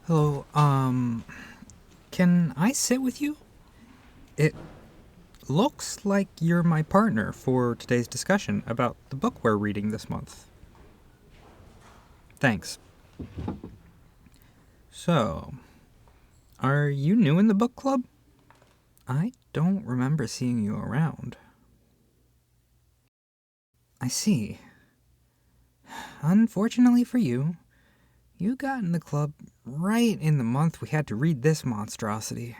Hello, can I sit with you? It looks like you're my partner for today's discussion about the book we're reading this month. Thanks. So, are you new in the book club? I don't remember seeing you around. I see. Unfortunately for you, you got in the club right in the month we had to read this monstrosity.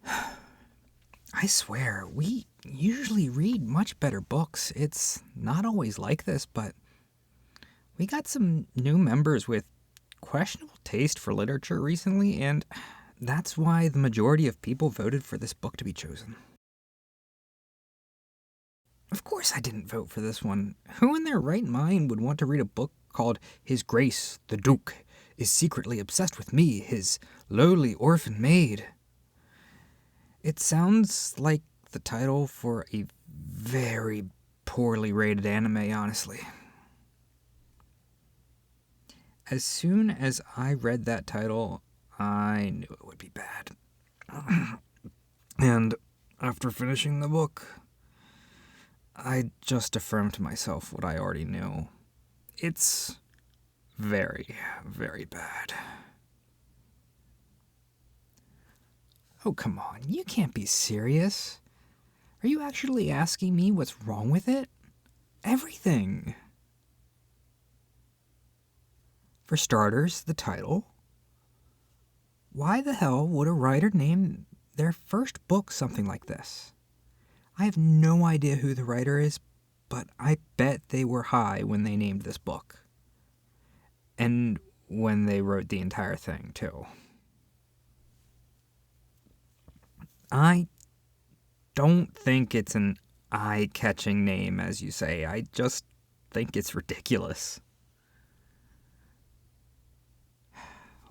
I swear, we usually read much better books. It's not always like this, but we got some new members with questionable taste for literature recently, and that's why the majority of people voted for this book to be chosen. Of course I didn't vote for this one. Who in their right mind would want to read a book called His Grace, the Duke, is secretly obsessed with me, his lowly orphan maid? It sounds like the title for a very poorly rated anime, honestly. As soon as I read that title, I knew it would be bad. And after finishing the book, I just affirmed to myself what I already knew. It's very, very bad. Oh, come on, you can't be serious. Are you actually asking me what's wrong with it? Everything. For starters, the title. Why the hell would a writer name their first book something like this? I have no idea who the writer is, but I bet they were high when they named this book. And when they wrote the entire thing, too. I don't think it's an eye-catching name, as you say. I just think it's ridiculous.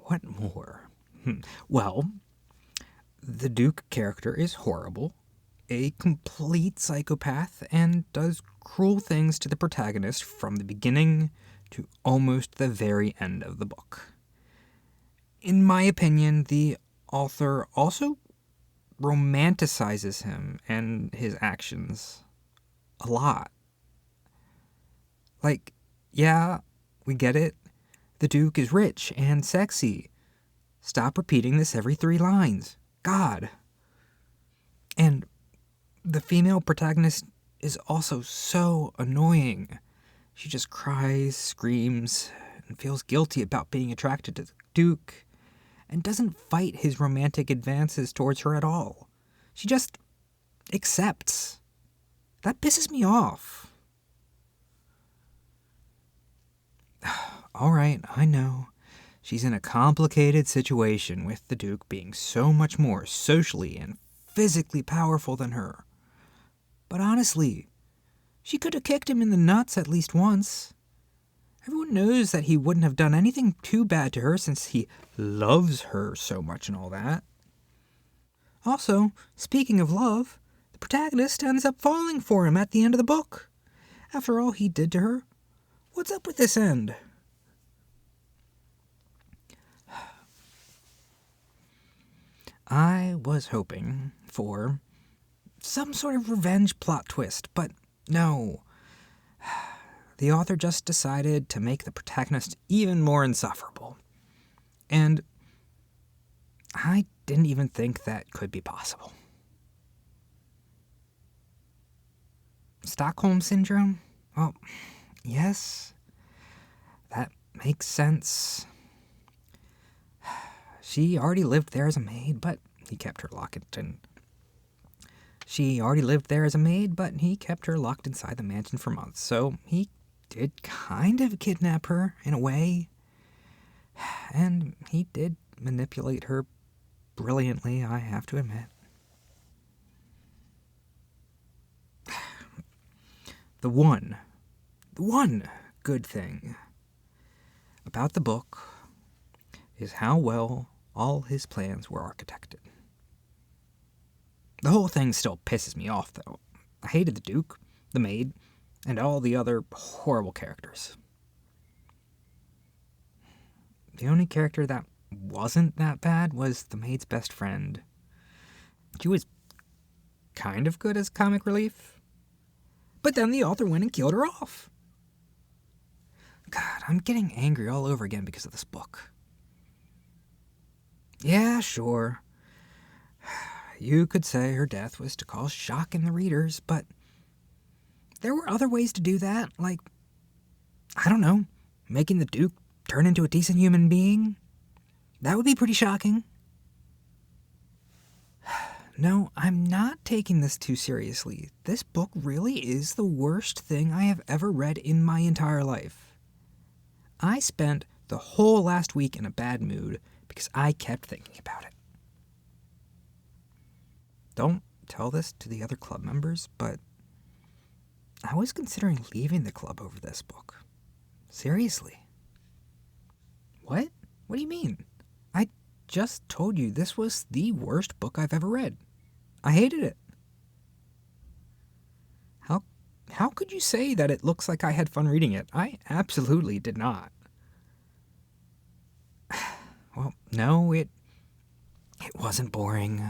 What more? Well, the Duke character is horrible, a complete psychopath, and does cruel things to the protagonist from the beginning to almost the very end of the book. In my opinion, the author also romanticizes him and his actions a lot. Like, yeah, we get it. The Duke is rich and sexy. Stop repeating this every 3 lines. God. And the female protagonist is also so annoying. She just cries, screams, and feels guilty about being attracted to the Duke, and doesn't fight his romantic advances towards her at all. She just accepts. That pisses me off. All right, I know. She's in a complicated situation with the Duke being so much more socially and physically powerful than her. But honestly, she could have kicked him in the nuts at least once. Everyone knows that he wouldn't have done anything too bad to her since he loves her so much and all that. Also, speaking of love, the protagonist ends up falling for him at the end of the book. After all he did to her, what's up with this end? I was hoping for some sort of revenge plot twist, but no. The author just decided to make the protagonist even more insufferable. And I didn't even think that could be possible. Stockholm Syndrome? Well, yes, that makes sense. She already lived there as a maid, but he kept her locked in. She already lived there as a maid, but he kept her locked inside the mansion for months, so he did kind of kidnap her, in a way. And he did manipulate her brilliantly, I have to admit. The one good thing about the book is how well all his plans were architected. The whole thing still pisses me off, though. I hated the Duke, the maid, and all the other horrible characters. The only character that wasn't that bad was the maid's best friend. She was kind of good as comic relief, but then the author went and killed her off. God, I'm getting angry all over again because of this book. Yeah, sure. You could say her death was to cause shock in the readers, but there were other ways to do that, like, I don't know, making the Duke turn into a decent human being. That would be pretty shocking. No, I'm not taking this too seriously. This book really is the worst thing I have ever read in my entire life. I spent the whole last week in a bad mood because I kept thinking about it. Don't tell this to the other club members, but I was considering leaving the club over this book. Seriously. What? What do you mean? I just told you this was the worst book I've ever read. I hated it. How could you say that it looks like I had fun reading it? I absolutely did not. Well, no, it wasn't boring.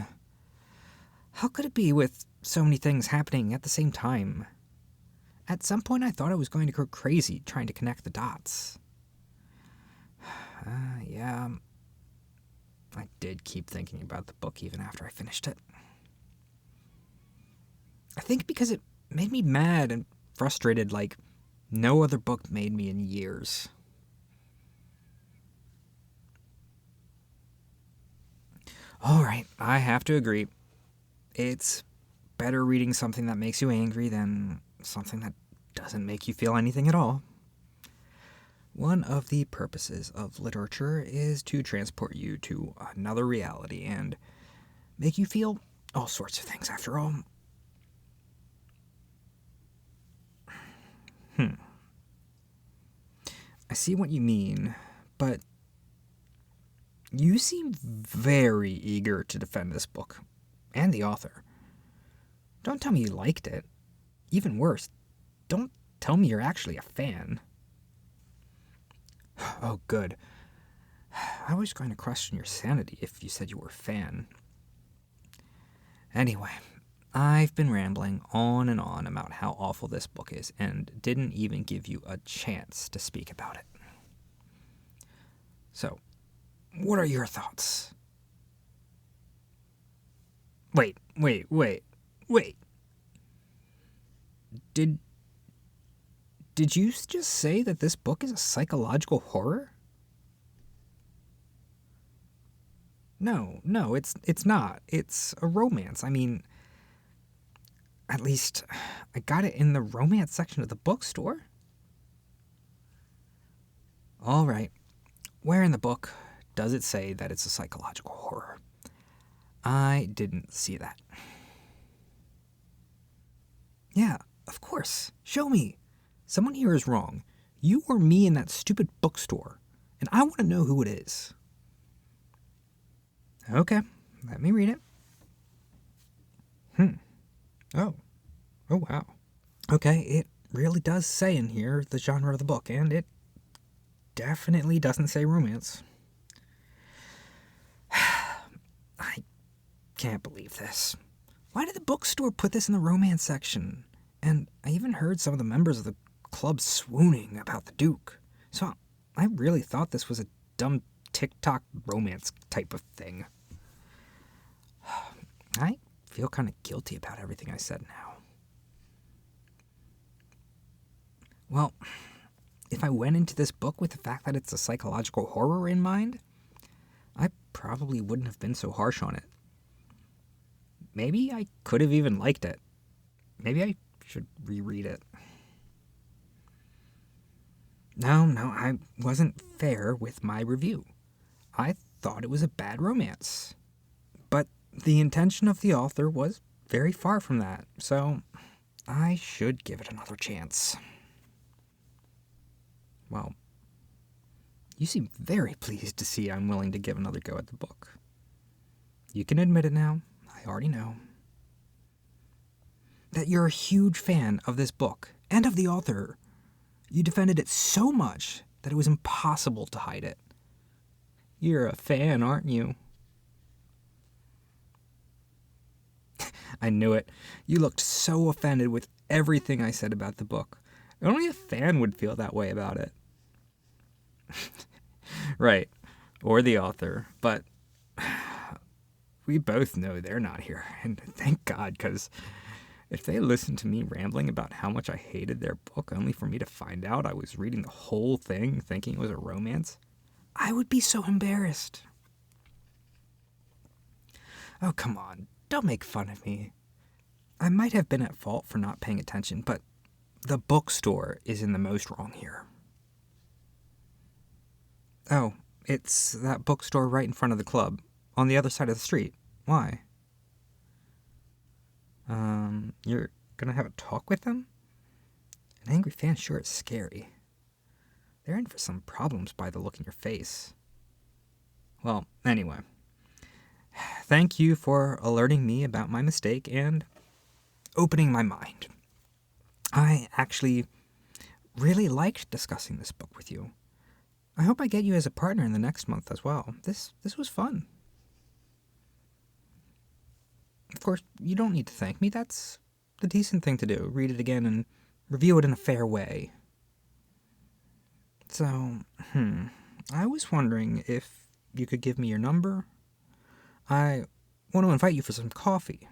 How could it be with so many things happening at the same time? At some point I thought I was going to go crazy trying to connect the dots. Yeah, I did keep thinking about the book even after I finished it. I think because it made me mad and frustrated like no other book made me in years. All right, I have to agree. It's better reading something that makes you angry than something that doesn't make you feel anything at all. One of the purposes of literature is to transport you to another reality and make you feel all sorts of things, after all. I see what you mean, but you seem very eager to defend this book, and the author. Don't tell me you liked it. Even worse, don't tell me you're actually a fan. Oh, good. I was going to question your sanity if you said you were a fan. Anyway, I've been rambling on and on about how awful this book is and didn't even give you a chance to speak about it. So, what are your thoughts? Wait. Did you just say that this book is a psychological horror? No, it's not. It's a romance. I mean, at least I got it in the romance section of the bookstore. All right. Where in the book does it say that it's a psychological horror? I didn't see that. Yeah, of course. Show me. Someone here is wrong. You or me in that stupid bookstore, and I want to know who it is. Okay, let me read it. Oh, wow. Okay, it really does say in here the genre of the book, and it definitely doesn't say romance. I can't believe this. Why did the bookstore put this in the romance section? And I even heard some of the members of the club swooning about the Duke. So I really thought this was a dumb TikTok romance type of thing. I feel kind of guilty about everything I said now. Well, if I went into this book with the fact that it's a psychological horror in mind, I probably wouldn't have been so harsh on it. Maybe I could have even liked it. Maybe I should reread it. No, I wasn't fair with my review. I thought it was a bad romance. But the intention of the author was very far from that, so I should give it another chance. Well, you seem very pleased to see I'm willing to give another go at the book. You can admit it now. I already know. That you're a huge fan of this book and of the author. You defended it so much that it was impossible to hide it. You're a fan, aren't you? I knew it. You looked so offended with everything I said about the book. Only a fan would feel that way about it. Right. Or the author. But we both know they're not here. And thank God, because if they listened to me rambling about how much I hated their book only for me to find out I was reading the whole thing thinking it was a romance, I would be so embarrassed. Oh, come on. Don't make fun of me. I might have been at fault for not paying attention, but the bookstore is in the most wrong here. Oh, it's that bookstore right in front of the club, on the other side of the street. Why? You're gonna have a talk with them? An angry fan sure is scary. They're in for some problems by the look in your face. Well, anyway. Thank you for alerting me about my mistake and opening my mind. I actually really liked discussing this book with you. I hope I get you as a partner in the next month as well. This was fun. Of course, you don't need to thank me. That's the decent thing to do. Read it again and review it in a fair way. So, I was wondering if you could give me your number. I want to invite you for some coffee.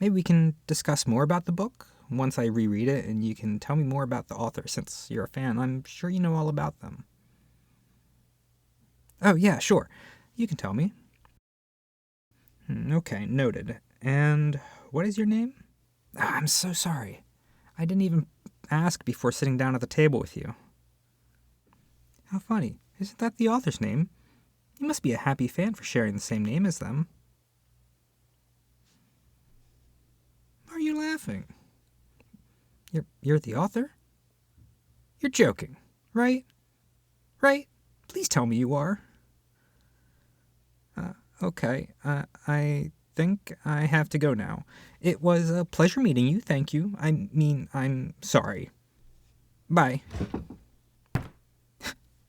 Maybe we can discuss more about the book once I reread it, and you can tell me more about the author. Since you're a fan, I'm sure you know all about them. Oh, yeah, sure. You can tell me. Okay, noted. And what is your name? I'm so sorry. I didn't even ask before sitting down at the table with you. How funny. Isn't that the author's name? You must be a happy fan for sharing the same name as them. Why are you laughing? You're the author? You're joking, right? Right? Please tell me you are. Okay, I think I have to go now. It was a pleasure meeting you, thank you. I mean, I'm sorry. Bye.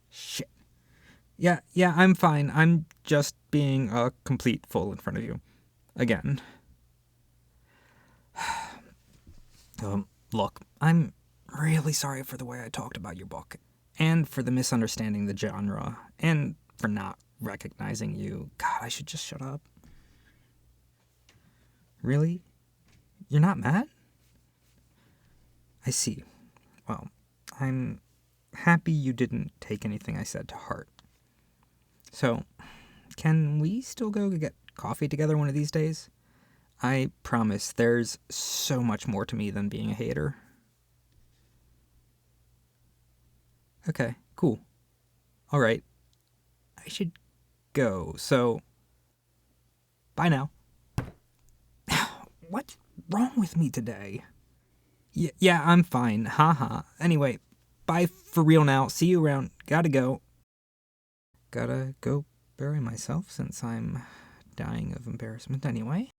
Shit. Yeah, I'm fine. I'm just being a complete fool in front of you. Again. Look, I'm really sorry for the way I talked about your book, and for the misunderstanding the genre, and for not recognizing you. God, I should just shut up. Really? You're not mad? I see. Well, I'm happy you didn't take anything I said to heart. So, can we still go get coffee together one of these days? I promise there's so much more to me than being a hater. Okay, cool. All right. I should go, so bye now. What's wrong with me today? Yeah, I'm fine. Haha. Anyway, bye for real now. See you around. Gotta go. Gotta go bury myself since I'm dying of embarrassment anyway.